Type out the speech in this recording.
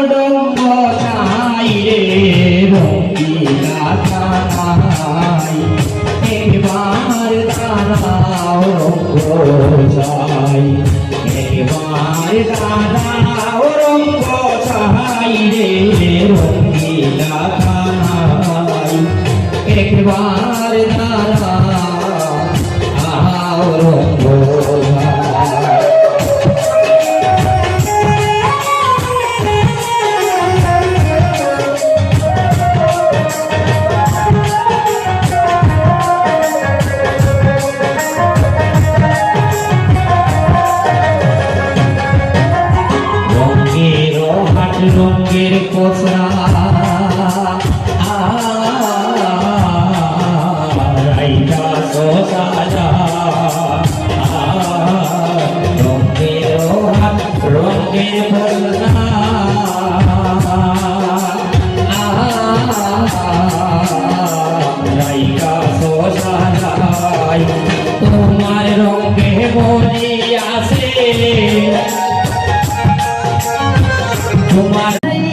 ডঙ্গ নাই রে রঙ্গিলা থানাই একবার দাঁড়াও রঙ্গ ছাই একবার দাঁড়াও রঙ্গ ছাই রে রঙ্গিলা থানাই একবার দাঁড়াও রঙ্গ রঙের কোসরা রাইতা সোসাজা রঙের কোসরা রাইতা সোসাজাই তোমার রঙে বলি আসে তোমার